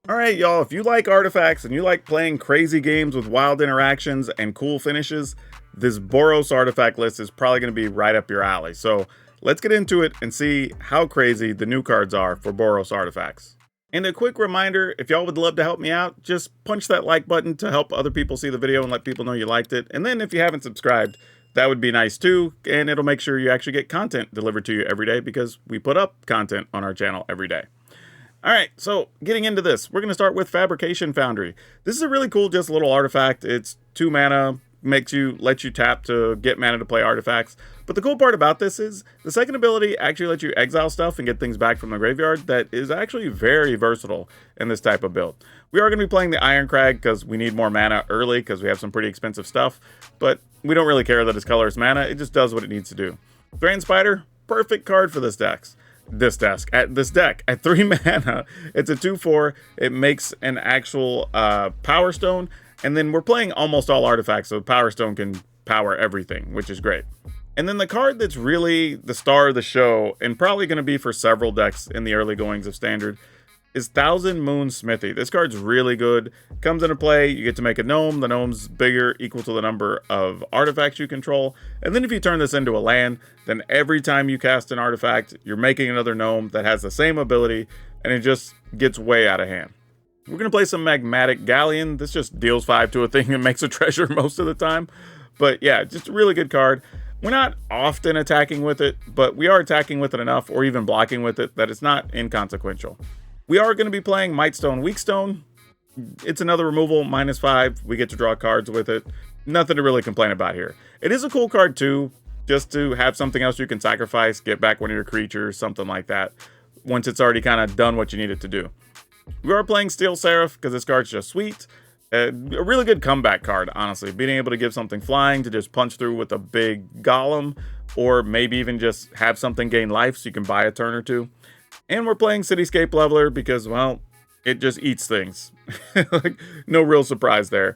Alright, y'all, if you like artifacts and you like playing crazy games with wild interactions and cool finishes, this Boros artifact list is probably going to be right up your alley. So let's get into it and see how crazy the new cards are for Boros artifacts. And a quick reminder, if y'all would love to help me out, just punch that like button to help other people see the video and let people know you liked it. And then if you haven't subscribed, that would be nice too, and it'll make sure you actually get content delivered to you every day because we put up content on our channel every day. Alright, so getting into this, we're going to start with Fabrication Foundry. This is a really cool just little artifact. It's 2 mana, lets you tap to get mana to play artifacts. But the cool part about this is the second ability actually lets you exile stuff and get things back from the graveyard that is actually very versatile in this type of build. We are going to be playing the Iron Crag because we need more mana early because we have some pretty expensive stuff, but we don't really care that its color is mana, it just does what it needs to do. Thran Spider, perfect card for this deck. This deck at 3 mana. It's a 2/4. It makes an actual Power Stone, and then we're playing almost all artifacts, so Power Stone can power everything, which is great. And then the card that's really the star of the show, and probably going to be for several decks in the early goings of Standard, is Thousand Moons Smithy. This card's really good. Comes into play, you get to make a gnome. The gnome's bigger, equal to the number of artifacts you control. And then if you turn this into a land, then every time you cast an artifact, you're making another gnome that has the same ability, and it just gets way out of hand. We're going to play some Magmatic Galleon. This just deals 5 to a thing and makes a treasure most of the time. But yeah, just a really good card. We're not often attacking with it, but we are attacking with it enough, or even blocking with it, that it's not inconsequential. We are going to be playing Mightstone Weakstone. It's another removal, -5. We get to draw cards with it. Nothing to really complain about here. It is a cool card too, just to have something else you can sacrifice, get back one of your creatures, something like that, once it's already kind of done what you need it to do. We are playing Steel Seraph because this card's just sweet. A really good comeback card, honestly. Being able to give something flying to just punch through with a big golem, or maybe even just have something gain life so you can buy a turn or two. And we're playing Cityscape Leveler because, well, it just eats things. Like, no real surprise there.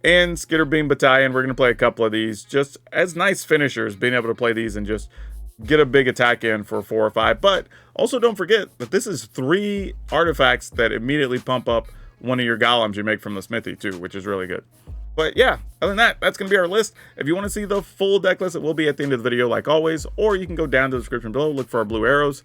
And Skitterbeam Battalion, we're going to play a couple of these just as nice finishers, being able to play these and just get a big attack in for 4 or 5. But also don't forget that this is 3 artifacts that immediately pump up one of your golems you make from the smithy too, which is really good. But yeah, other than that, that's going to be our list. If you want to see the full deck list, it will be at the end of the video like always, or you can go down to the description below, look for our blue arrows,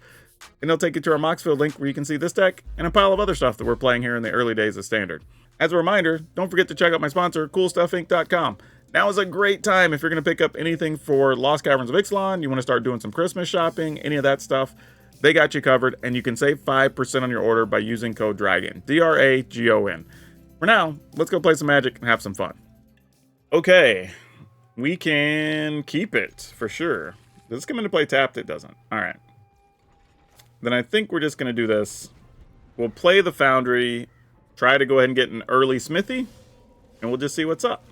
and they'll take you to our Moxfield link where you can see this deck and a pile of other stuff that we're playing here in the early days of Standard. As a reminder, don't forget to check out my sponsor, CoolStuffInc.com. Now is a great time if you're going to pick up anything for Lost Caverns of Ixalan, you want to start doing some Christmas shopping, any of that stuff, they got you covered, and you can save 5% on your order by using code DRAGON, DRAGON. For now, let's go play some Magic and have some fun. Okay, we can keep it, for sure. Does this come into play tapped? It doesn't. Alright. Then I think we're just going to do this. We'll play the Foundry, try to go ahead and get an early Smithy, and we'll just see what's up.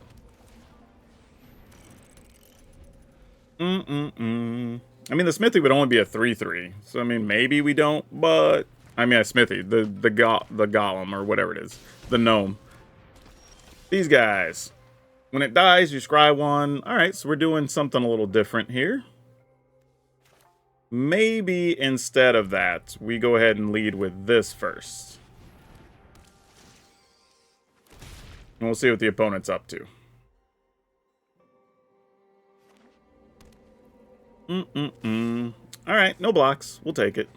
I mean, the Smithy would only be a 3/3, so I mean, maybe we don't, but... I mean, a Smithy, the golem, or whatever it is, the gnome. These guys. When it dies, you scry 1. Alright, so we're doing something a little different here. Maybe instead of that, we go ahead and lead with this first. And we'll see what the opponent's up to. Alright, no blocks. We'll take it.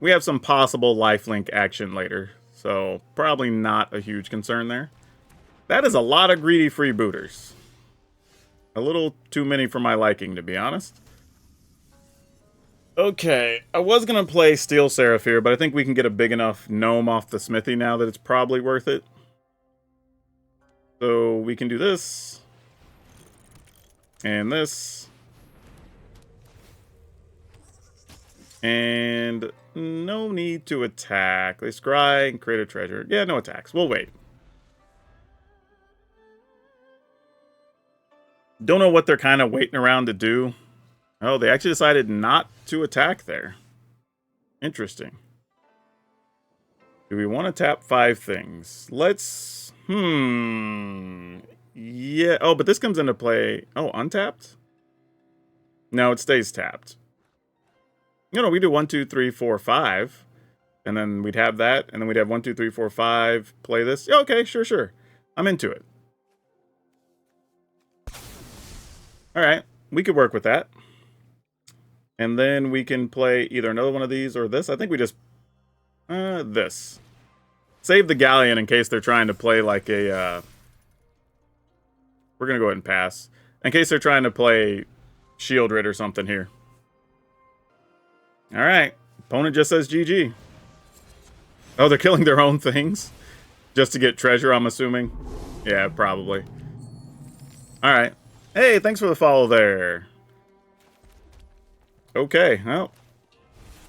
We have some possible lifelink action later, so probably not a huge concern there. That is a lot of greedy freebooters. A little too many for my liking, to be honest. Okay, I was going to play Steel Seraph here, but I think we can get a big enough gnome off the smithy now that it's probably worth it. So we can do this. And this. And no need to attack. They scry and create a treasure. Yeah, no attacks. We'll wait. Don't know what they're kind of waiting around to do. Oh, they actually decided not to attack there. Interesting. Do we want to tap 5 things? Let's... Yeah. Oh, but this comes into play... Oh, untapped? No, it stays tapped. No, we do 1, 2, 3, 4, 5. And then we'd have that. And then we'd have 1, 2, 3, 4, 5. Play this. Yeah, okay, sure. I'm into it. All right. We could work with that. And then we can play either another one of these or this. I think we just... this. Save the Galleon in case they're trying to play like a... We're going to go ahead and pass. In case they're trying to play Shieldred or something here. Alright. Opponent just says GG. Oh, they're killing their own things? Just to get treasure, I'm assuming? Yeah, probably. Alright. Hey, thanks for the follow there. Okay, well.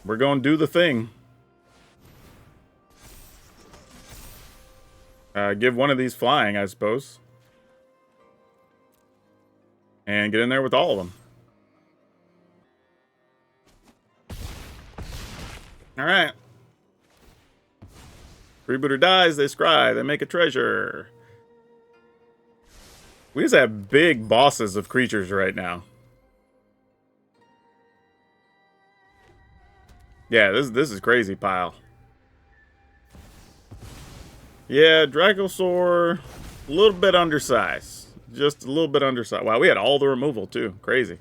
We're going to do the thing. Give one of these flying, I suppose. And get in there with all of them. Alright. Freebooter dies, they scry, they make a treasure. We just have big bosses of creatures right now. Yeah, this is crazy pile. Yeah, Dracosaur, a little bit undersized. Just a little bit undersized. Wow, we had all the removal too. Crazy.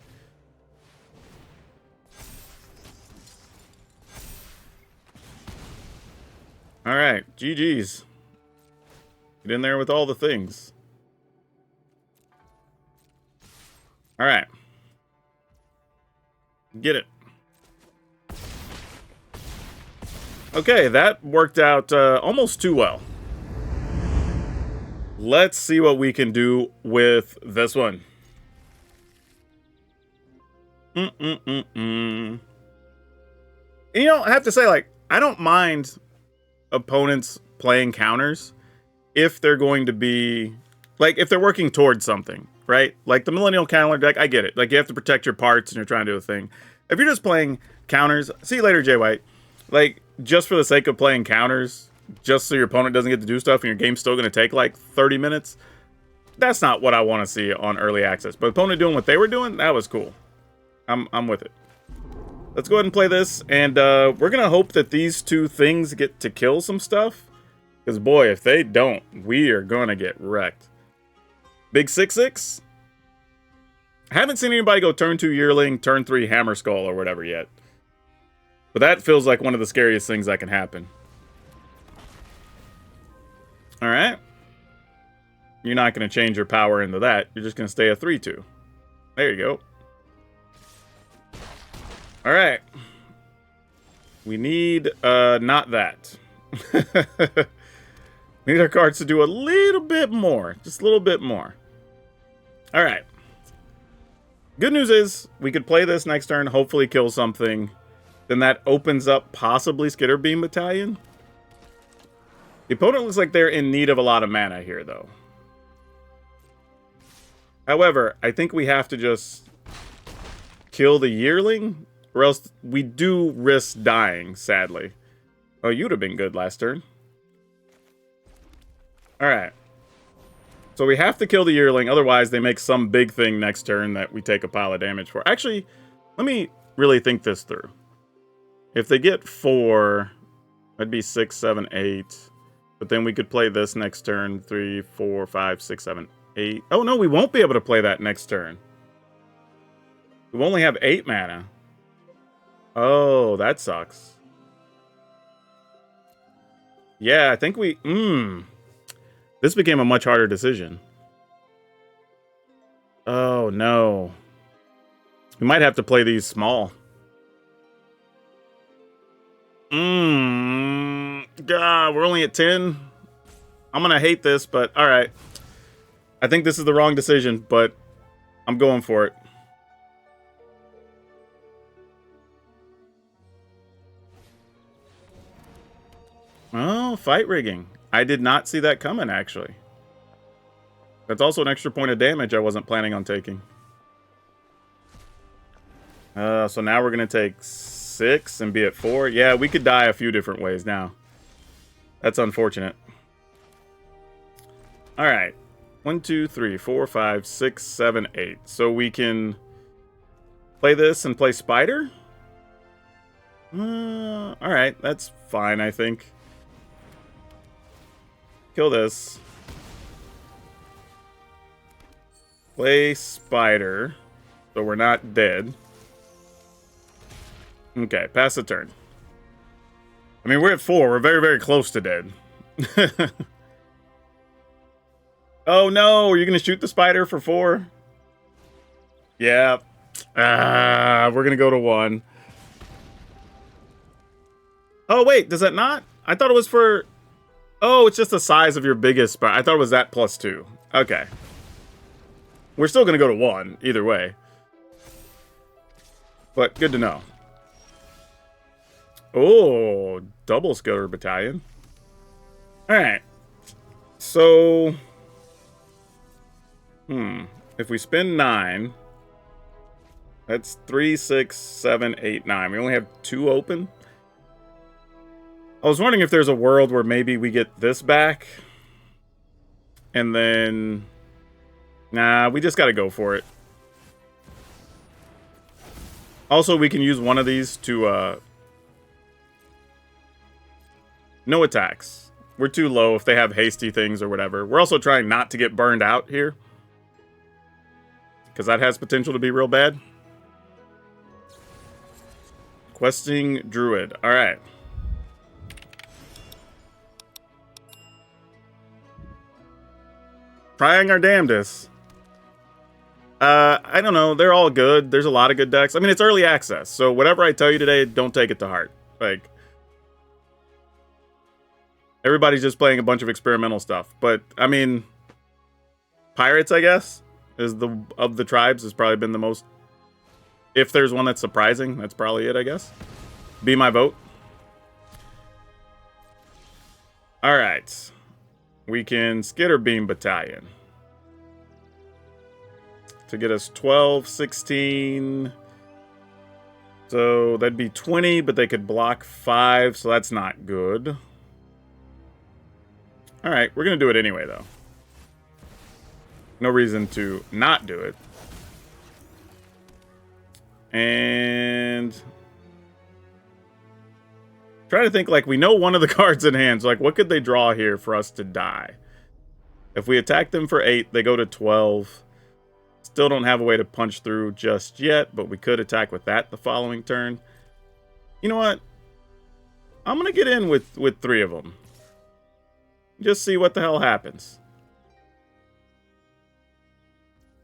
Alright, GG's. Get in there with all the things. Alright. Get it. Okay, that worked out almost too well. Let's see what we can do with this one. You know, I have to say, like, I don't mind opponents playing counters if they're going to be, like, if they're working towards something, right? Like the Millennial Counter deck, I get it. Like, you have to protect your parts and you're trying to do a thing. If you're just playing counters, see you later, Jay White. Like, just for the sake of playing counters, just so your opponent doesn't get to do stuff and your game's still going to take like 30 minutes, that's not what I want to see on early access. But opponent doing what they were doing, that was cool. I'm with it. Let's go ahead and play this, and we're going to hope that these two things get to kill some stuff. Because, boy, if they don't, we are going to get wrecked. Big 6/6. I haven't seen anybody go turn 2 Yearling, turn 3 Hammer Skull or whatever yet. But that feels like one of the scariest things that can happen. Alright. You're not going to change your power into that. You're just going to stay a 3/2. There you go. Alright. We need, not that. We need our cards to do a little bit more. Just a little bit more. Alright. Good news is, we could play this next turn, hopefully kill something. Then that opens up possibly Skitter Beam Battalion. The opponent looks like they're in need of a lot of mana here, though. However, I think we have to just kill the Yearling, or else we do risk dying, sadly. Oh, you'd have been good last turn. Alright. So we have to kill the Yearling, otherwise they make some big thing next turn that we take a pile of damage for. Actually, let me really think this through. If they get 4, that'd be 6, 7, 8. But then we could play this next turn. 3, 4, 5, 6, 7, 8. Oh, no, we won't be able to play that next turn. We only have 8 mana. Oh, that sucks. Yeah, I think we... This became a much harder decision. Oh, no. We might have to play these small. God, we're only at 10. I'm gonna hate this, but alright. I think this is the wrong decision, but I'm going for it. Oh, fight rigging. I did not see that coming, actually. That's also an extra point of damage I wasn't planning on taking. So now we're going to take 6 and be at 4. Yeah, we could die a few different ways now. That's unfortunate. Alright. 1, 2, 3, 4, 5, 6, 7, 8. So we can play this and play Spider? Alright, that's fine, I think. Kill this. Play spider. So we're not dead. Okay, pass the turn. I mean, we're at 4. We're very, very close to dead. Oh no, are you going to shoot the spider for 4? Yeah. We're going to go to 1. Oh, wait, does that not? I thought it was for... Oh, it's just the size of your biggest spider. I thought it was that plus 2. Okay. We're still going to go to 1, either way. But good to know. Oh, double Skiller Battalion. Alright. So... If we spend 9... That's 3, 6, 7, 8, 9. We only have 2 open. I was wondering if there's a world where maybe we get this back. And then... Nah, we just gotta go for it. Also, we can use one of these to, no attacks. We're too low if they have hasty things or whatever. We're also trying not to get burned out here. Because that has potential to be real bad. Questing Druid. Alright. Trying our damnedest. I don't know. They're all good. There's a lot of good decks. I mean, it's early access. So whatever I tell you today, don't take it to heart. Like, everybody's just playing a bunch of experimental stuff. But, I mean, Pirates, I guess, is of the tribes has probably been the most... If there's one that's surprising, that's probably it, I guess. Be my vote. Alright. We can Skitter Beam Battalion. To get us 12, 16. So that'd be 20, but they could block 5, so that's not good. Alright, we're going to do it anyway, though. No reason to not do it. And... try to think, like, we know one of the cards in hand, so, like, what could they draw here for us to die? If we attack them for 8, they go to 12. Still don't have a way to punch through just yet, but we could attack with that the following turn. You know what? I'm going to get in with 3 of them. Just see what the hell happens.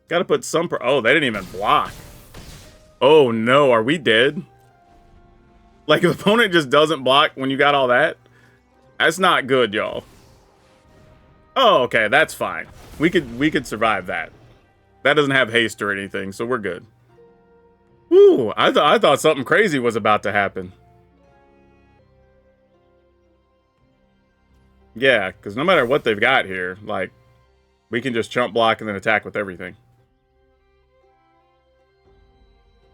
Got to put some... Oh, they didn't even block. Oh, no. Are we dead? Like, if the opponent just doesn't block when you got all that? That's not good, y'all. Oh, okay. That's fine. We could survive that. That doesn't have haste or anything, so we're good. Ooh, I thought something crazy was about to happen. Yeah, because no matter what they've got here, like, we can just chump block and then attack with everything.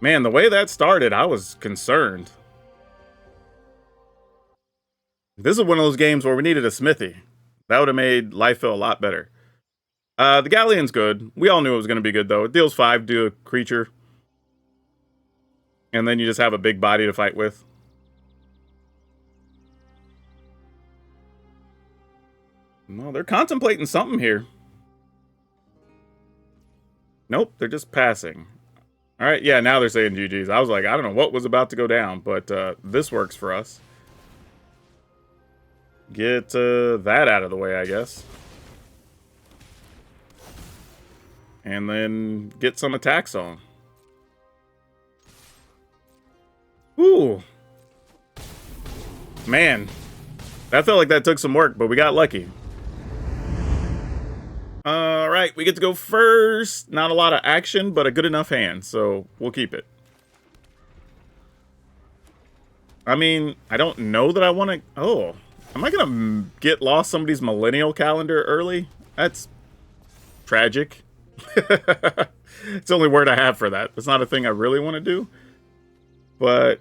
Man, the way that started, I was concerned. This is one of those games where we needed a Smithy. That would have made life feel a lot better. The Galleon's good. We all knew it was going to be good, though. It deals 5 to a creature. And then you just have a big body to fight with. No, they're contemplating something here. Nope, they're just passing. All right, yeah, now they're saying GG's. I was like, I don't know what was about to go down, but this works for us. Get that out of the way, I guess. And then get some attacks on. Ooh. Man. That felt like that took some work, but we got lucky. Alright, we get to go first. Not a lot of action, but a good enough hand, so we'll keep it. I mean, I don't know that I want to... Oh, am I going to get lost somebody's millennial calendar early? That's tragic. It's the only word I have for that. It's not a thing I really want to do. But...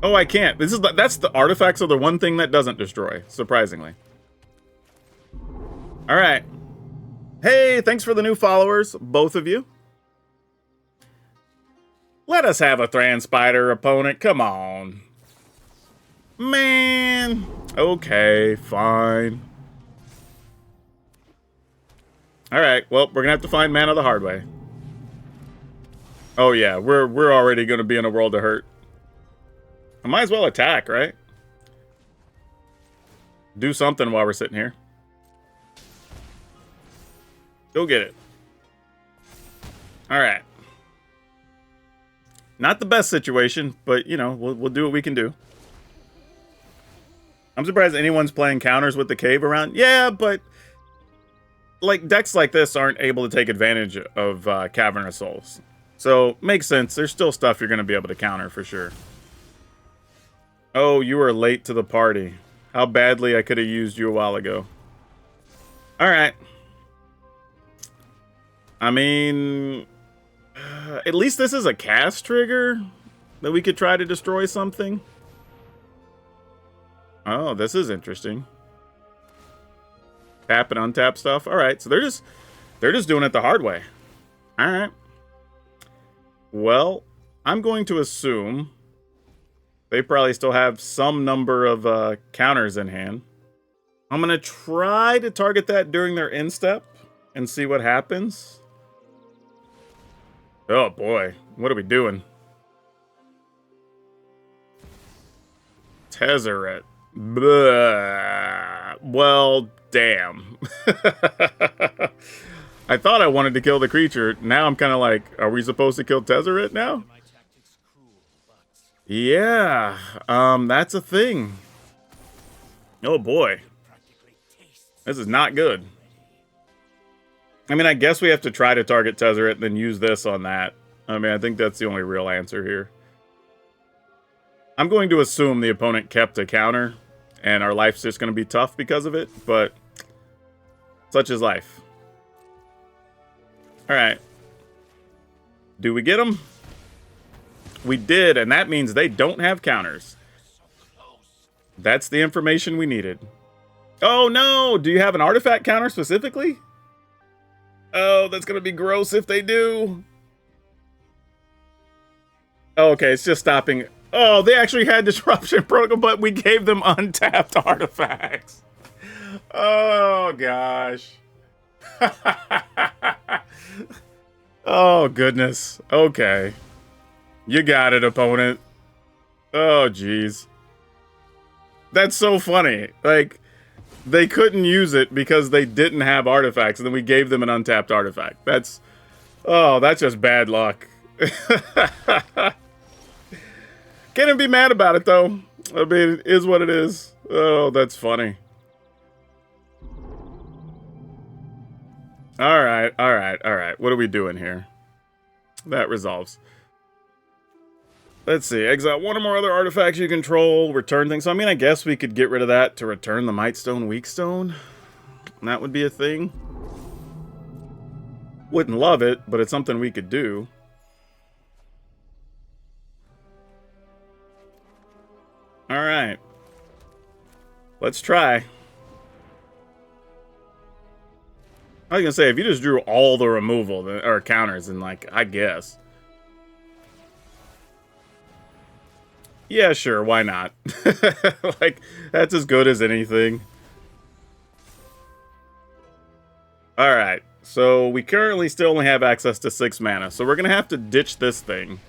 Oh, I can't. That's the artifacts are the one thing that doesn't destroy, surprisingly. Alright. Hey, thanks for the new followers, both of you. Let us have a Thran Spider, opponent. Come on. Man. Okay, fine. Alright, well, we're gonna have to find mana the hard way. Oh yeah, we're already gonna be in a world of hurt. I might as well attack, right? Do something while we're sitting here. Go get it. Alright. Not the best situation, but, you know, we'll do what we can do. I'm surprised anyone's playing counters with the cave around. Yeah, but like decks like this aren't able to take advantage of Cavernous Souls. So, makes sense. There's still stuff you're going to be able to counter for sure. Oh, you were late to the party. How badly I could have used you a while ago. Alright. I mean, at least this is a cast trigger that we could try to destroy something. Oh, this is interesting. Tap and untap stuff. All right, so they're just doing it the hard way. All right. Well, I'm going to assume they probably still have some number of counters in hand. I'm going to try to target that during their instep and see what happens. Oh boy, what are we doing? Tezzeret. Blah. Well, damn. I thought I wanted to kill the creature. Now I'm kind of like, are we supposed to kill Tezzeret now? Yeah, that's a thing. Oh boy. This is not good. I mean, I guess we have to try to target Tezzeret and then use this on that. I mean, I think that's the only real answer here. I'm going to assume the opponent kept a counter, and our life's just going to be tough because of it, but such is life. Alright. Do we get them? We did, and that means they don't have counters. That's the information we needed. Oh no! Do you have an artifact counter specifically? Oh, that's going to be gross if they do. Oh, okay, it's just stopping. Oh, they actually had Disruption Protocol, but we gave them untapped artifacts. Oh, gosh. Oh, goodness. Okay. You got it, opponent. Oh, jeez. That's so funny. Like, they couldn't use it because they didn't have artifacts, and then we gave them an untapped artifact. That's... Oh, that's just bad luck. Can't even be mad about it, though. I mean, it is what it is. Oh, that's funny. Alright, alright, alright. What are we doing here? That resolves. Let's see. Exile one or more other artifacts you control. Return things. So, I mean, I guess we could get rid of that to return the Mightstone Weakstone. That would be a thing. Wouldn't love it, but it's something we could do. Alright. Let's try. I was gonna say, if you just drew all the removal, or counters, then, like, I guess. Yeah, sure, why not? Like, that's as good as anything. Alright, so we currently still only have access to 6 mana, so we're gonna have to ditch this thing,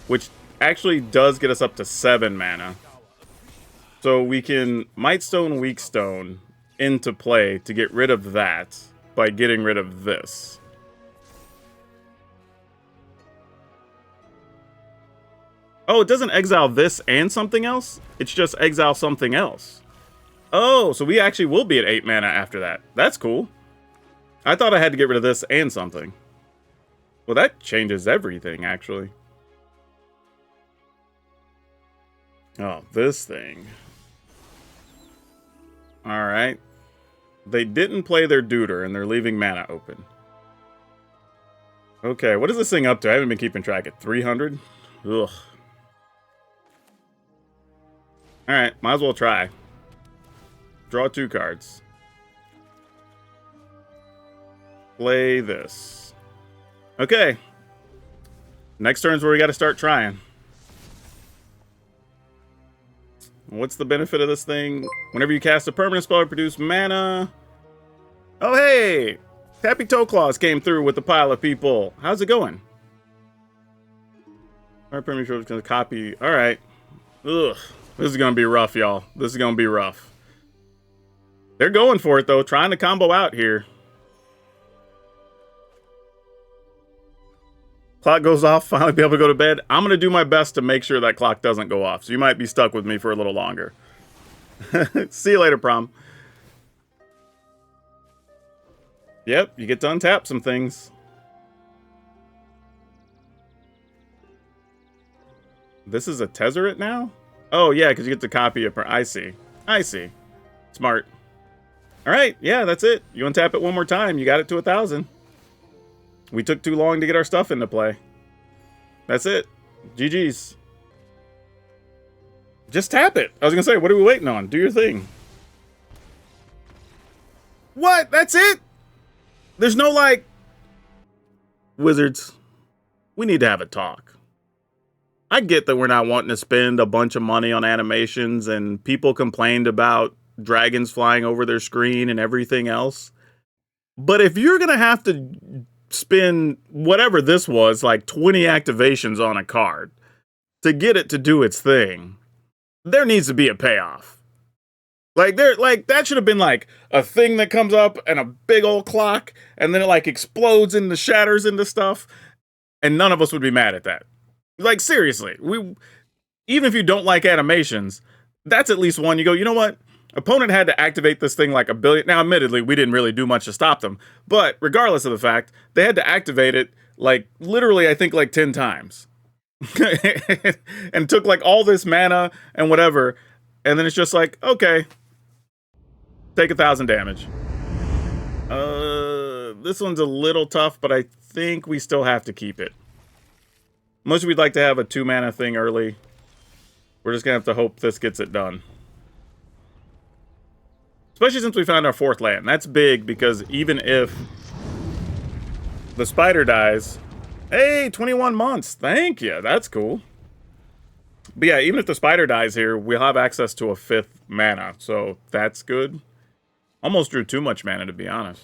which actually does get us up to 7 mana. So we can Mightstone Weakstone into play to get rid of that by getting rid of this. Oh, it doesn't exile this and something else? It's just exile something else. Oh, so we actually will be at 8 mana after that. That's cool. I thought I had to get rid of this and something. Well, that changes everything, actually. Oh, this thing. Alright. They didn't play their Deuter, and they're leaving mana open. Okay, what is this thing up to? I haven't been keeping track. At 300? Ugh. Alright, might as well try. Draw 2 cards. Play this. Okay. Next turn's where we got to start trying. What's the benefit of this thing? Whenever you cast a permanent spell, you produce mana. Oh, hey! Happy Toe Claws came through with a pile of people. How's it going? Our permanent is going to copy. All right. Ugh. This is going to be rough, y'all. This is going to be rough. They're going for it, though. Trying to combo out here. Clock goes off. Finally be able to go to bed. I'm going to do my best to make sure that clock doesn't go off. So you might be stuck with me for a little longer. See you later, Prom. Yep, you get to untap some things. This is a Tezzeret now? Oh, yeah, because you get to copy it. I see. I see. Smart. All right, yeah, that's it. You untap it one more time. You got it to 1,000. We took too long to get our stuff into play. That's it. GG's. Just tap it. I was going to say, what are we waiting on? Do your thing. What? That's it? There's no, like... Wizards, we need to have a talk. I get that we're not wanting to spend a bunch of money on animations, and people complained about dragons flying over their screen and everything else. But if you're going to have to spend whatever this was, like 20 activations on a card to get it to do its thing, there needs to be a payoff. Like that should have been like a thing that comes up and a big old clock, and then it like explodes and shatters into stuff, and none of us would be mad at that. Like seriously, even if you don't like animations, that's at least one you go, you know what? Opponent had to activate this thing like a billion. Now, admittedly, we didn't really do much to stop them. But regardless of the fact, they had to activate it like literally, I think like 10 times. And took like all this mana and whatever. And then it's just like, okay, take 1,000 damage. This one's a little tough, but I think we still have to keep it. Much we'd like to have a 2 mana thing early. We're just going to have to hope this gets it done. Especially since we found our 4th land. That's big because even if the spider dies... Hey, 21 months. Thank you. That's cool. But yeah, even if the spider dies here, we'll have access to a 5th mana. So that's good. Almost drew too much mana, to be honest.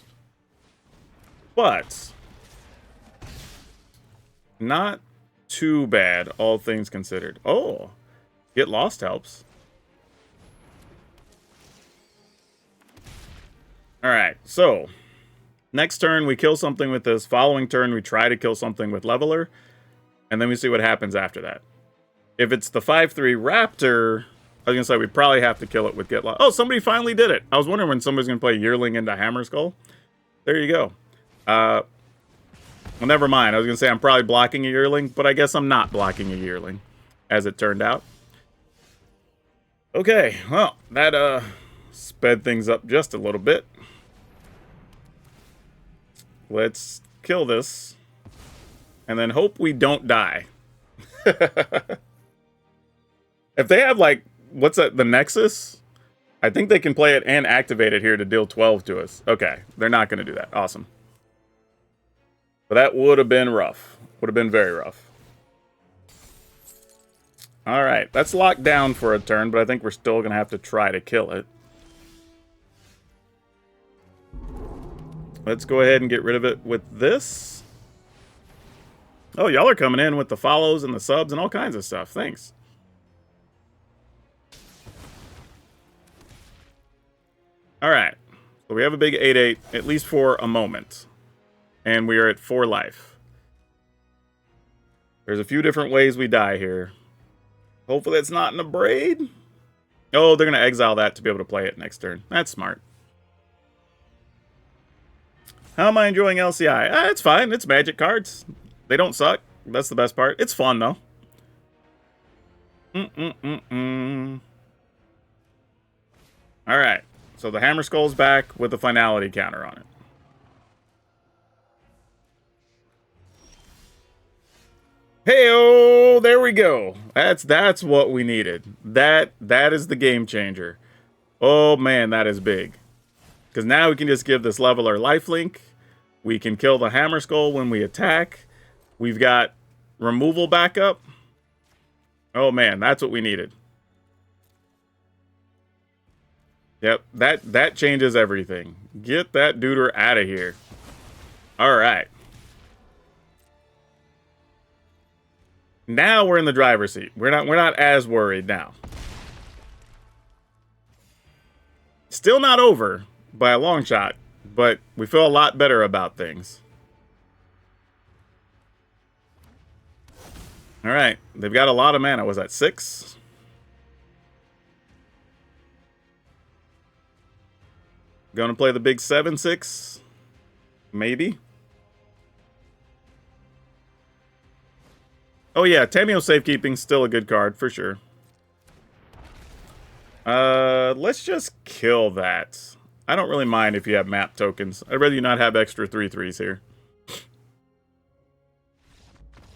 But not too bad, all things considered. Oh, Get Lost helps. Alright, so next turn we kill something with this. Following turn we try to kill something with Leveler. And then we see what happens after that. If it's the 5/3 Raptor, I was going to say we probably have to kill it with Get Lost. Oh, somebody finally did it. I was wondering when somebody's going to play Yearling into Hammerskull. There you go. Well, never mind. I was going to say I'm probably blocking a Yearling, but I guess I'm not blocking a Yearling, as it turned out. Okay, well, that sped things up just a little bit. Let's kill this. And then hope we don't die. If they have, like, what's that, the Nexus? I think they can play it and activate it here to deal 12 to us. Okay, they're not going to do that. Awesome. But that would have been rough. Would have been very rough. Alright, that's locked down for a turn, but I think we're still going to have to try to kill it. Let's go ahead and get rid of it with this. Oh, y'all are coming in with the follows and the subs and all kinds of stuff. Thanks. Alright, so we have a big 8/8, at least for a moment. And we are at 4 life. There's a few different ways we die here. Hopefully it's not in a braid. Oh, they're going to exile that to be able to play it next turn. That's smart. How am I enjoying LCI? It's fine. It's Magic cards. They don't suck. That's the best part. It's fun, though. Alright. So the Hammerskull's back with a finality counter on it. Hey-oh! There we go. That's what we needed. That is the game changer. Oh, man, that is big. Because now we can just give this Leveler lifelink. We can kill the Hammerskull when we attack. We've got removal backup. Oh man, that's what we needed. Yep, that changes everything. Get that duder out of here. All right. Now we're in the driver's seat. We're not as worried now. Still not over by a long shot, but we feel a lot better about things. All right, they've got a lot of mana. Was that 6? Gonna play the big 7/6? Maybe. Oh yeah, Tameo Safekeeping's still a good card for sure. Let's just kill that. I don't really mind if you have map tokens. I'd rather you not have extra 3/3s here.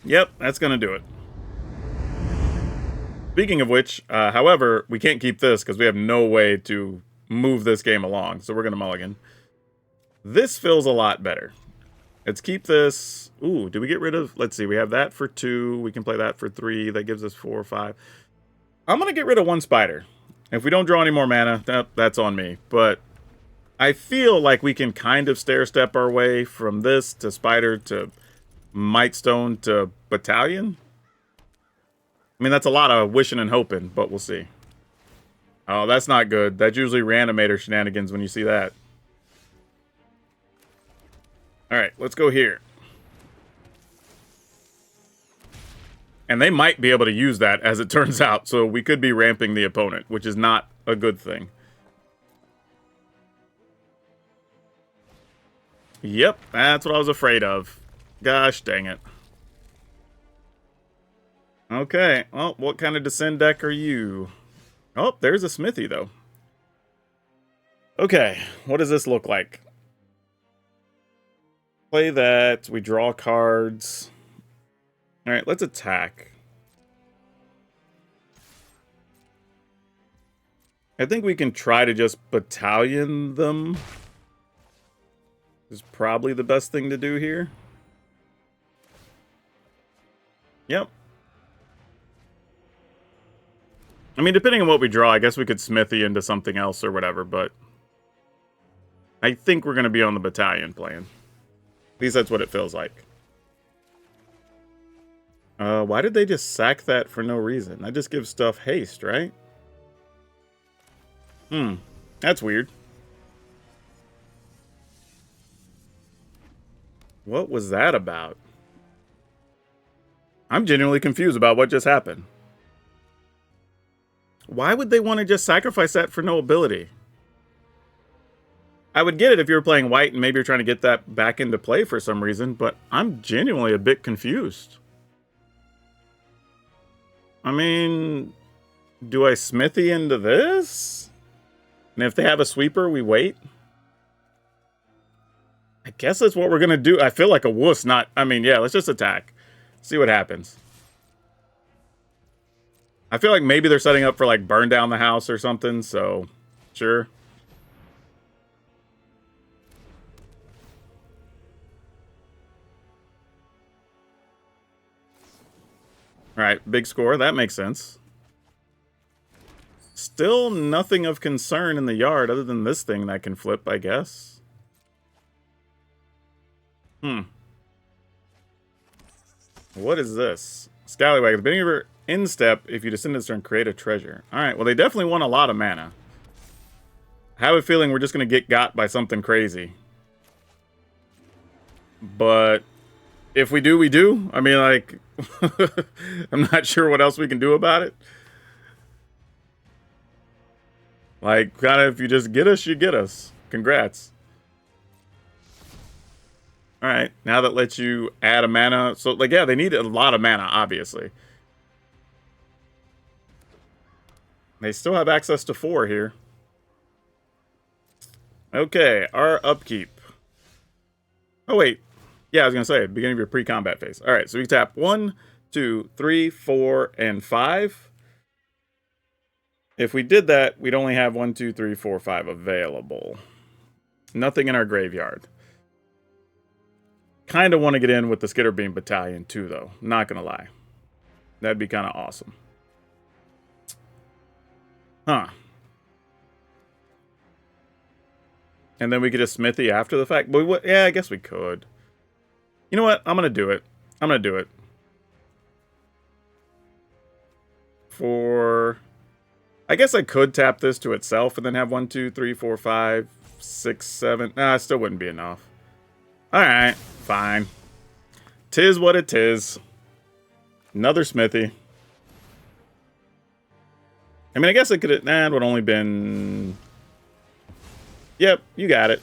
Yep, that's gonna do it. Speaking of which, however, we can't keep this because we have no way to move this game along, so we're gonna mulligan. This feels a lot better. Let's keep this. Ooh, do we get rid of... Let's see, we have that for 2. We can play that for 3. That gives us 4 or 5. I'm gonna get rid of 1 spider. If we don't draw any more mana, that's on me. But I feel like we can kind of stair-step our way from this to spider to Mightstone to battalion. I mean, that's a lot of wishing and hoping, but we'll see. Oh, that's not good. That's usually reanimator shenanigans when you see that. Alright, let's go here. And they might be able to use that, as it turns out, so we could be ramping the opponent, which is not a good thing. Yep, that's what I was afraid of. Gosh dang it. Okay, well, what kind of Descend deck are you? Oh, there's a Smithy, though. Okay, what does this look like? Play that. We draw cards. Alright, let's attack. I think we can try to just battalion them. Is probably the best thing to do here. Yep. I mean, depending on what we draw, I guess we could Smithy into something else or whatever, but I think we're going to be on the battalion plan. At least that's what it feels like. Why did they just sack that for no reason? That just gives stuff haste, right? That's weird. What was that about? I'm genuinely confused about what just happened. Why would they want to just sacrifice that for no ability? I would get it if you were playing white and maybe you're trying to get that back into play for some reason, but I'm genuinely a bit confused. I mean, do I Smithy into this? And if they have a sweeper, we wait? I guess that's what we're going to do. I feel like a wuss, not... I mean, yeah, let's just attack. See what happens. I feel like maybe they're setting up for, like, burn down the house or something, so... Sure. Alright, big score. That makes sense. Still nothing of concern in the yard other than this thing that can flip, I guess. What is this? Scallywag. At the beginning of your end step, if you descend this turn, create a treasure. Alright, well, they definitely want a lot of mana. I have a feeling we're just going to get got by something crazy. But if we do, we do. I mean, like, I'm not sure what else we can do about it. Like, kind of, if you just get us, you get us. Congrats. Alright, now that lets you add a mana. So, like, yeah, they need a lot of mana, obviously. They still have access to 4 here. Okay, our upkeep. Oh, wait. Yeah, I was going to say, beginning of your pre-combat phase. Alright, so we tap 1, 2, 3, 4, and 5. If we did that, we'd only have 1, 2, 3, 4, 5 available. Nothing in our graveyard. Kind of want to get in with the Skitter Beam Battalion too, though. Not going to lie. That'd be kind of awesome. Huh. And then we could just Smithy after the fact. But yeah, I guess we could. You know what? I'm going to do it. I'm going to do it. I guess I could tap this to itself and then have 1, 2, 3, 4, 5, 6, 7. Nah, it still wouldn't be enough. Alright, fine. Tis what it is. Another Smithy. I mean, I guess it could have... Nah, it would only been... Yep, you got it.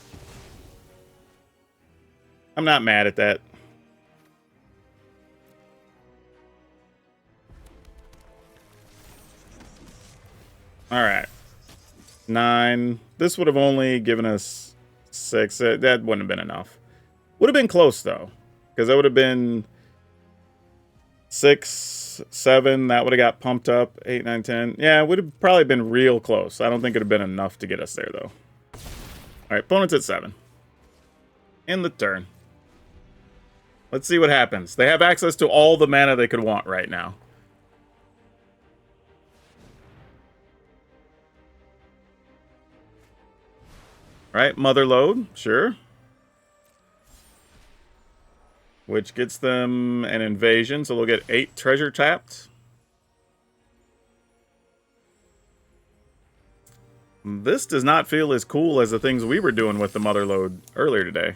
I'm not mad at that. Alright. 9. This would have only given us 6. That wouldn't have been enough. Would have been close, though. Because that would have been 6, 7. That would have got pumped up. 8, 9, 10. Yeah, it would have probably been real close. I don't think it would have been enough to get us there, though. Alright, opponent's at 7. In the turn. Let's see what happens. They have access to all the mana they could want right now. Right, Mother Lode, sure. Which gets them an invasion, so they'll get 8 treasure tapped. This does not feel as cool as the things we were doing with the Mother Lode earlier today.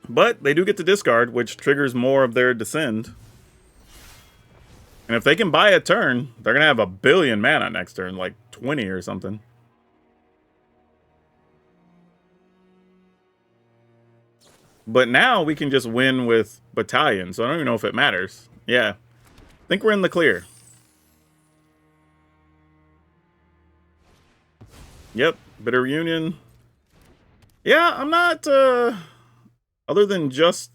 But they do get to discard, which triggers more of their descend. And if they can buy a turn, they're going to have a billion mana next turn, like 20 or something. But now we can just win with Battalion, so I don't even know if it matters. Yeah, I think we're in the clear. Yep, Bitter Union. Yeah, I'm not, other than just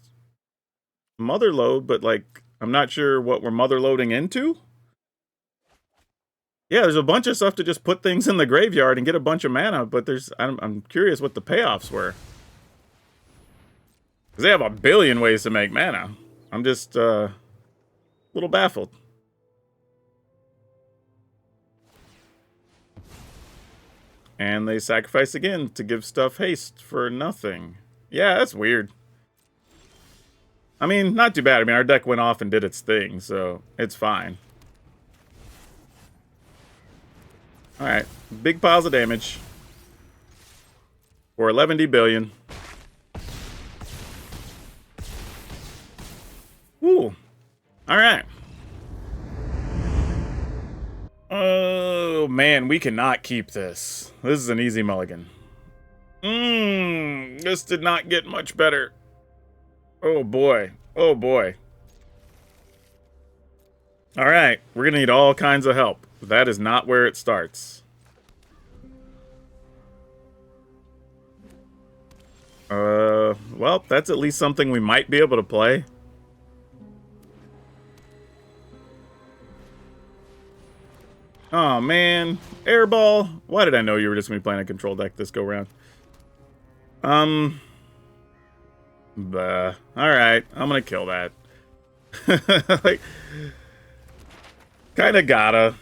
Mother Lode, but like, I'm not sure what we're Mother Loading into. Yeah, there's a bunch of stuff to just put things in the graveyard and get a bunch of mana, but I'm curious what the payoffs were. Because they have a billion ways to make mana. I'm just a little baffled. And they sacrifice again to give stuff haste for nothing. Yeah, that's weird. I mean, not too bad. I mean, our deck went off and did its thing, so it's fine. Alright, big piles of damage. For 11 billion. Woo! Alright. Oh, man, we cannot keep this. This is an easy mulligan. This did not get much better. Oh, boy. Oh, boy. Alright, we're gonna need all kinds of help. That is not where it starts. Well, that's at least something we might be able to play. Oh, man. Airball. Why did I know you were just going to be playing a control deck this go round? Alright, I'm going to kill that. Like, kind of gotta.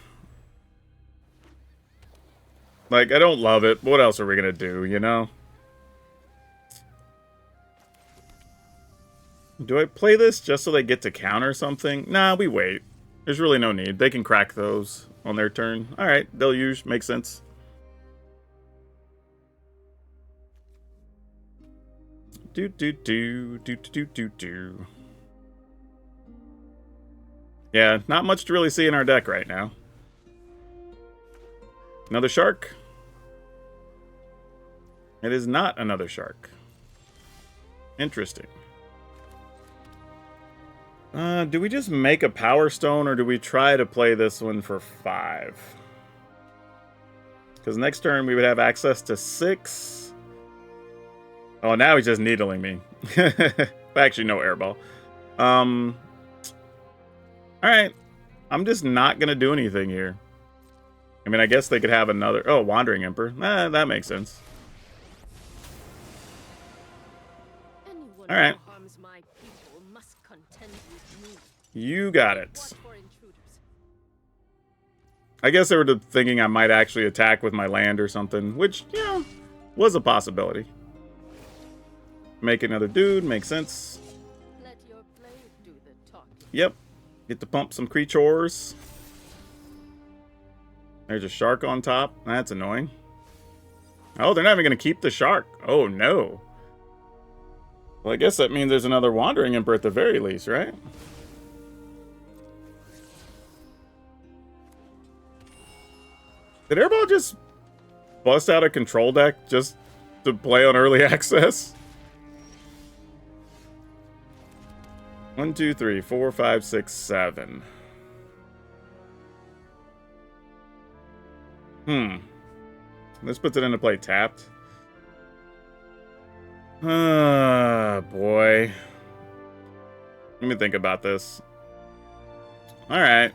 Like, I don't love it, but what else are we going to do, you know? Do I play this just so they get to counter something? Nah, we wait. There's really no need. They can crack those on their turn. Alright, Deluge. Makes sense. Do. Yeah, not much to really see in our deck right now. Another shark? It is not another shark. Interesting. Do we just make a Power Stone, or do we try to play this one for 5? Because next turn we would have access to 6. Oh, now he's just needling me. Actually, no airball. Alright. I'm just not going to do anything here. I mean, I guess they could have another... Oh, Wandering Emperor. That makes sense. All right. You got it. I guess they were thinking I might actually attack with my land or something, which, you know, was a possibility. Make another dude, makes sense. Let your blade do the talking. Yep. Get to pump some creatures. There's a shark on top. That's annoying. Oh, they're not even going to keep the shark. Oh, no. Well, I guess that means there's another Wandering Emperor at the very least, right? Did everybody just bust out a control deck just to play on early access? 1, 2, 3, 4, 5, 6, 7. This puts it into play tapped. Ah, boy. Let me think about this. Alright.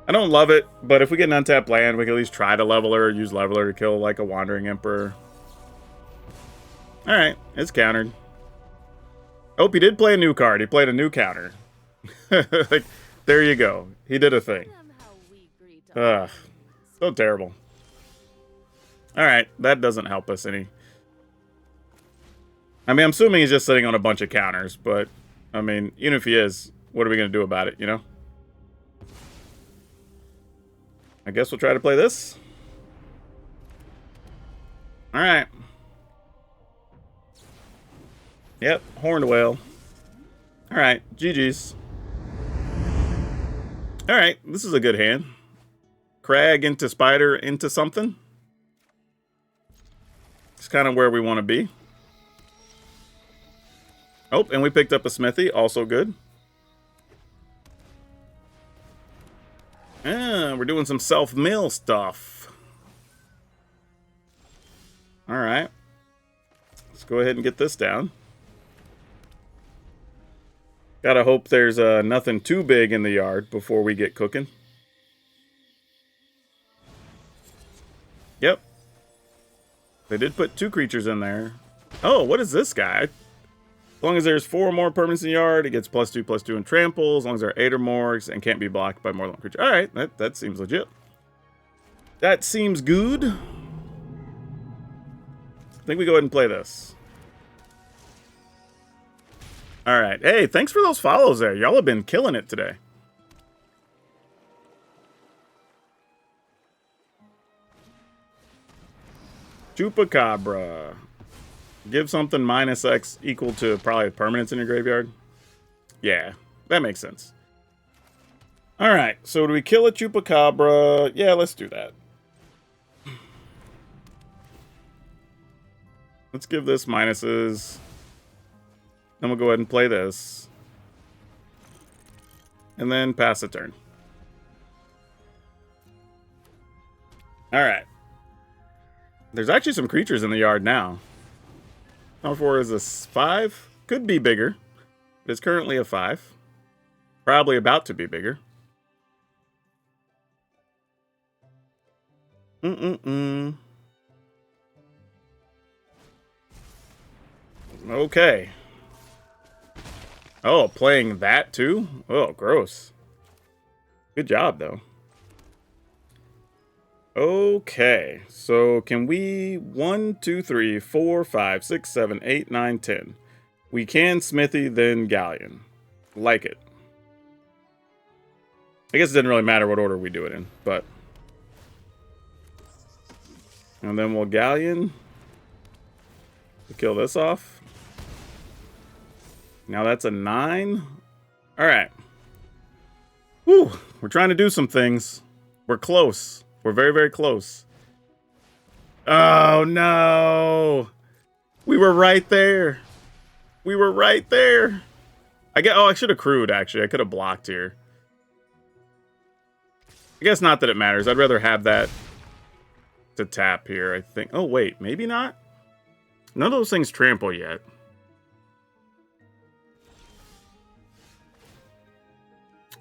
I don't love it, but if we get an untapped land, we can at least try to level her, use Leveler to kill, like, a Wandering Emperor. Alright, it's countered. Oh, he did play a new card. He played a new counter. Like, there you go. He did a thing. Ugh. So terrible. Alright, that doesn't help us any. I mean, I'm assuming he's just sitting on a bunch of counters, but, I mean, even if he is, what are we going to do about it, you know? I guess we'll try to play this. Alright. Yep, Horned Whale. Alright, GG's. Alright, this is a good hand. Crag into Spider into something. It's kind of where we want to be. Oh, and we picked up a Smithy, also good. Yeah, we're doing some self-mill stuff. Alright. Let's go ahead and get this down. Gotta hope there's nothing too big in the yard before we get cooking. Yep. They did put 2 creatures in there. Oh, what is this guy? As long as there's 4 or more permanents in the yard, it gets +2/+2 in trample. As long as there are 8 or more, and can't be blocked by more than 1 creature. Alright, that seems legit. That seems good. I think we go ahead and play this. Alright. Hey, thanks for those follows there. Y'all have been killing it today. Chupacabra. Give something -X equal to probably permanents in your graveyard. Yeah, that makes sense. Alright, so do we kill a Chupacabra? Yeah, let's do that. Let's give this minuses. Then we'll go ahead and play this. And then pass the turn. Alright. There's actually some creatures in the yard now. How far is this? 5? Could be bigger. It's currently a 5. Probably about to be bigger. Okay. Oh, playing that too? Oh, gross. Good job, though. Okay, so can we 1, 2, 3, 4, 5, 6, 7, 8, 9, 10. We can Smithy, then Galleon. Like it. I guess it doesn't really matter what order we do it in, but. And then we'll Galleon to kill this off. Now that's a 9. Alright. Whew, we're trying to do some things. We're close. We're very, very close. Oh, no. We were right there. We were right there. I should have crewed, actually. I could have blocked here. I guess not that it matters. I'd rather have that to tap here, I think. Oh, wait. Maybe not? None of those things trample yet.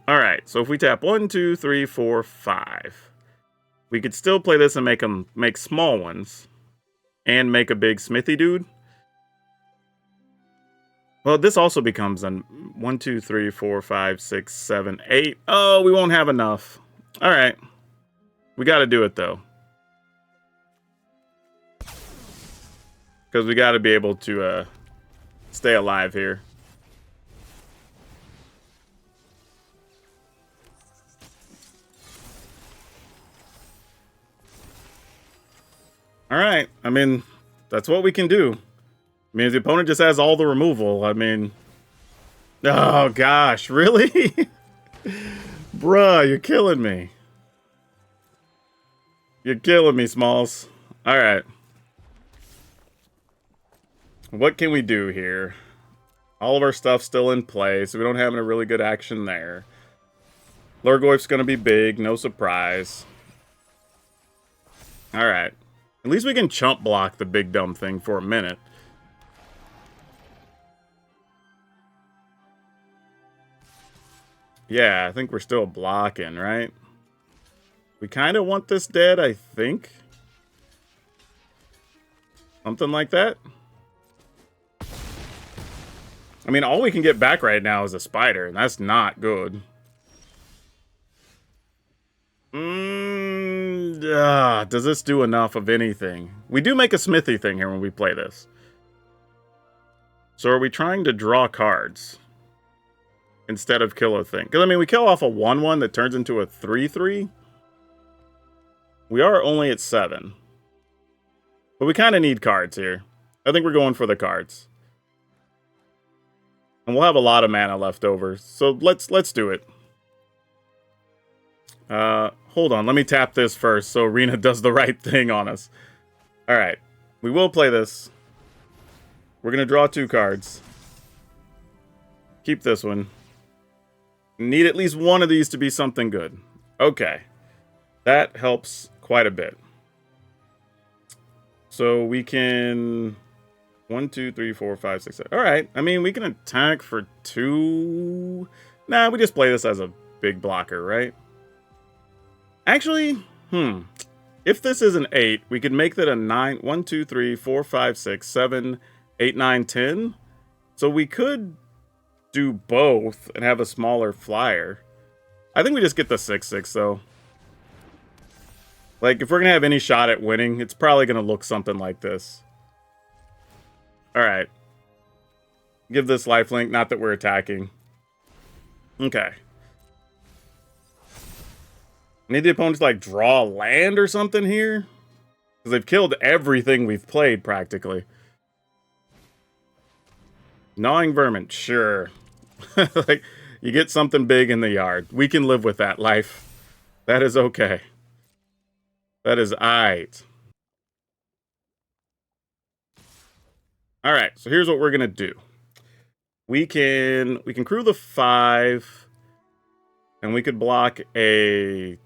Alright, so if we tap 1, 2, 3, 4, 5... we could still play this and make small ones. And make a big Smithy dude. Well, this also becomes an 1, 2, 3, 4, 5, 6, 7, 8. Oh, we won't have enough. All right. We got to do it, though. Because we got to be able to stay alive here. All right. I mean, that's what we can do. I mean, if the opponent just has all the removal, I mean... Oh, gosh. Really? Bruh, you're killing me. You're killing me, Smalls. All right. What can we do here? All of our stuff's still in play, so we don't have a really good action there. Lurgoyf's going to be big, no surprise. All right. At least we can chump block the big dumb thing for a minute. Yeah, I think we're still blocking, right? We kind of want this dead, I think. Something like that. I mean, all we can get back right now is a spider, and that's not good. Does this do enough of anything? We do make a Smithy thing here when we play this. So are we trying to draw cards instead of kill a thing? Because, I mean, we kill off a 1/1 that turns into a 3/3. We are only at 7. But we kind of need cards here. I think we're going for the cards. And we'll have a lot of mana left over. So let's do it. Hold on. Let me tap this first so Arena does the right thing on us. Alright. We will play this. We're going to draw 2 cards. Keep this one. Need at least one of these to be something good. Okay. That helps quite a bit. So we can... 1, 2, 3, 4, 5, 6, 7. Alright. I mean, we can attack for 2. Nah, we just play this as a big blocker, right? Actually, if this is an 8, we could make that a 9. 1, 2, 3, 4, 5, 6, 7, 8, 9, 10. So we could do both and have a smaller flyer. I think we just get the 6/6 though. Like, if we're gonna have any shot at winning, it's probably gonna look something like this. Alright. Give this lifelink, not that we're attacking. Okay. Need the opponents to, like, draw land or something here? Because they've killed everything we've played, practically. Gnawing Vermin, sure. Like, you get something big in the yard. We can live with that life. That is okay. That is aight. Alright, so here's what we're gonna do. We can crew the 5, and we could block a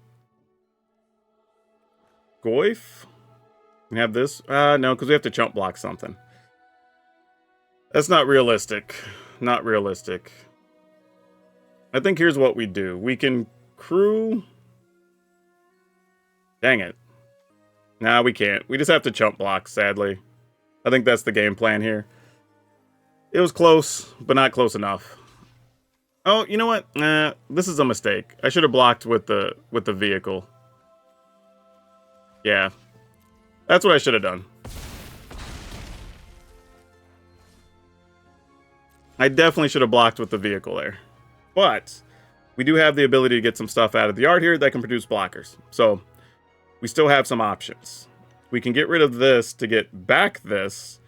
Goyf. And have this. No, because we have to chump block something. That's not realistic. Not realistic. I think here's what we do. We can crew... Dang it. Nah, we can't. We just have to chump block, sadly. I think that's the game plan here. It was close, but not close enough. Oh, you know what? Nah, this is a mistake. I should have blocked with the vehicle. Yeah. That's what I should have done. I definitely should have blocked with the vehicle there. But we do have the ability to get some stuff out of the yard here that can produce blockers. So we still have some options. We can get rid of this to get back this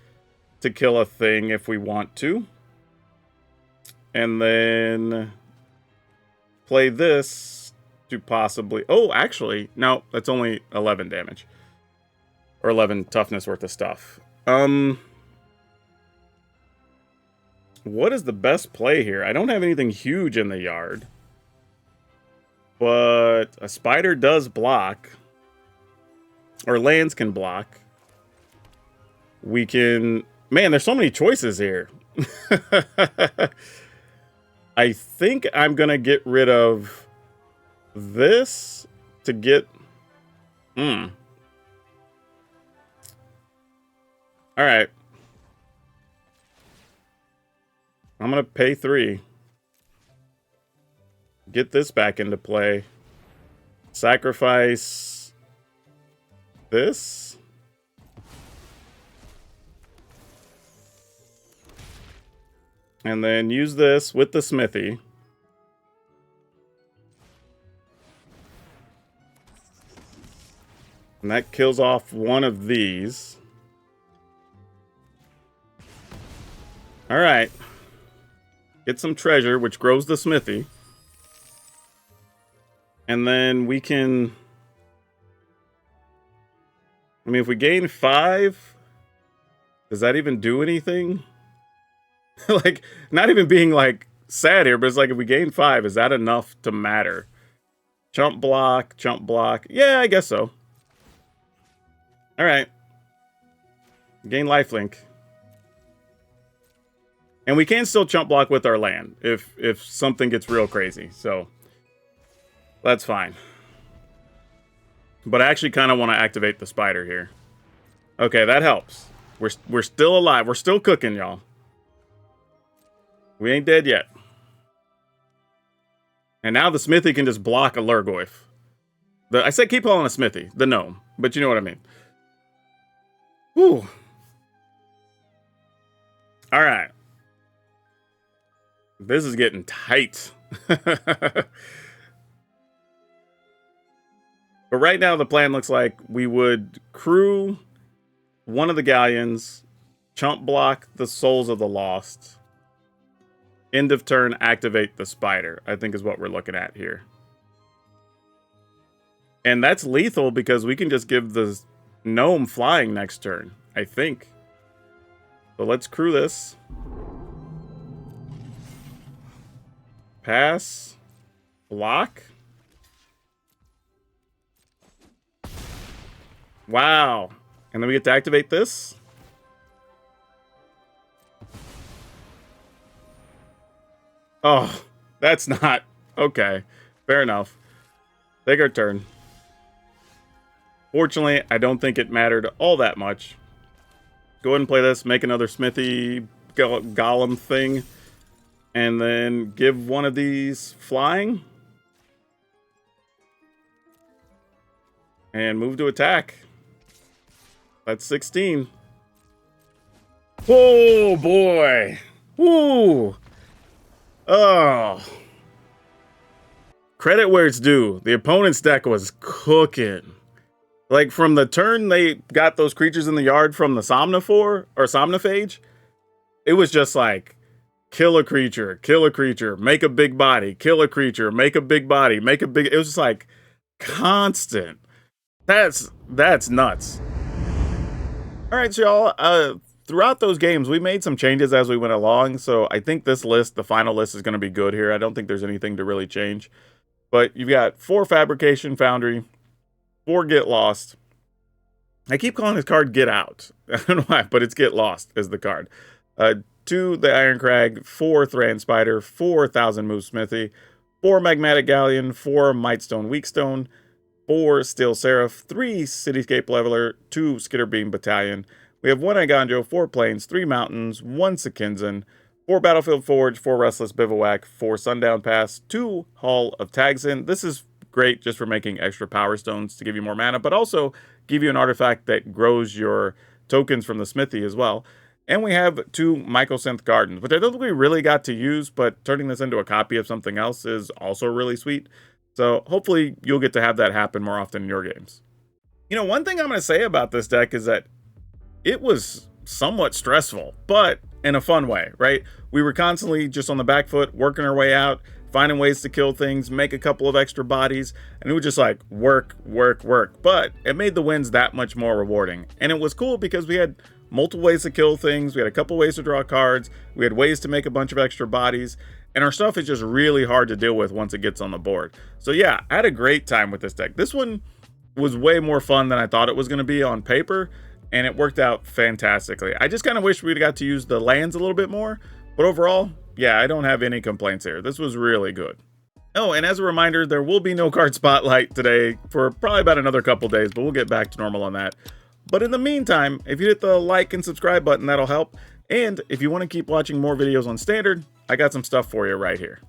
to kill a thing if we want to. And then play this to possibly... Oh, actually, no, that's only 11 damage. Or 11 toughness worth of stuff. What is the best play here? I don't have anything huge in the yard. But a spider does block. Or lands can block. We can... Man, there's so many choices here. I think I'm going to get rid of this to get... Alright. I'm going to pay 3. Get this back into play. Sacrifice this. And then use this with the Smithy. And that kills off one of these. Alright. Get some treasure, which grows the Smithy. And then we can... I mean, if we gain 5, does that even do anything? Like, not even being, like, sad here, but it's like, if we gain 5, is that enough to matter? Chump block, chump block. Yeah, I guess so. Alright. Gain lifelink. And we can still chump block with our land if something gets real crazy. So that's fine. But I actually kind of want to activate the spider here. Okay, that helps. We're still alive. We're still cooking, y'all. We ain't dead yet. And now the Smithy can just block a Lurgoyf. I said keep calling a Smithy, the gnome, but you know what I mean. Whew. All right. This is getting tight. But right now the plan looks like we would crew one of the galleons, chump block the Souls of the Lost, end of turn activate the spider, I think is what we're looking at here. And that's lethal because we can just give the gnome flying next turn, I think. So let's crew this. Pass. Block. Wow. And then we get to activate this. Oh, that's not... Okay. Fair enough. Take our turn. Fortunately, I don't think it mattered all that much. Go ahead and play this. Make another Smithy golem thing. And then give one of these flying. And move to attack. That's 16. Oh, boy. Woo. Oh. Credit where it's due. The opponent's deck was cooking. Like, from the turn they got those creatures in the yard from the Somniphore, or Somniphage, it was just like, kill a creature, make a big body, kill a creature, make a big body, make a big... It was just like, constant. That's nuts. Alright, so y'all, throughout those games, we made some changes as we went along, so I think this list, the final list, is going to be good here. I don't think there's anything to really change. But you've got 4 Fabrication Foundry, 4 Get Lost. I keep calling this card Get Out. I don't know why, but it's Get Lost is the card. 2 the Iron Crag, 4 Thran Spider, 4 Thousand Moons Smithy, 4 Magmatic Galleon, 4 Mightstone Weakstone, 4 Steel Seraph, 3 Cityscape Leveler, 2 Skitterbeam Battalion. We have 1 Iganjo, 4 Plains, 3 Mountains, 1 Sekinzan, 4 Battlefield Forge, 4 Restless Bivouac, 4 Sundown Pass, 2 Hall of Tagsin. This is great just for making extra Power Stones to give you more mana, but also give you an artifact that grows your tokens from the Smithy as well. And we have 2 Mycosynth Gardens, which I don't think we really got to use, but turning this into a copy of something else is also really sweet. So hopefully you'll get to have that happen more often in your games. You know, one thing I'm going to say about this deck is that it was somewhat stressful, but in a fun way, right? We were constantly just on the back foot, working our way out, finding ways to kill things, make a couple of extra bodies, and it was just like work, work, work. But it made the wins that much more rewarding. And it was cool because we had multiple ways to kill things, we had a couple ways to draw cards, we had ways to make a bunch of extra bodies, and our stuff is just really hard to deal with once it gets on the board. So yeah, I had a great time with this deck. This one was way more fun than I thought it was going to be on paper, and it worked out fantastically. I just kind of wish we'd got to use the lands a little bit more, but overall, yeah, I don't have any complaints here. This was really good. Oh, and as a reminder, there will be no card spotlight today for probably about another couple days, but we'll get back to normal on that. But in the meantime, if you hit the like and subscribe button, that'll help. And if you want to keep watching more videos on Standard, I got some stuff for you right here.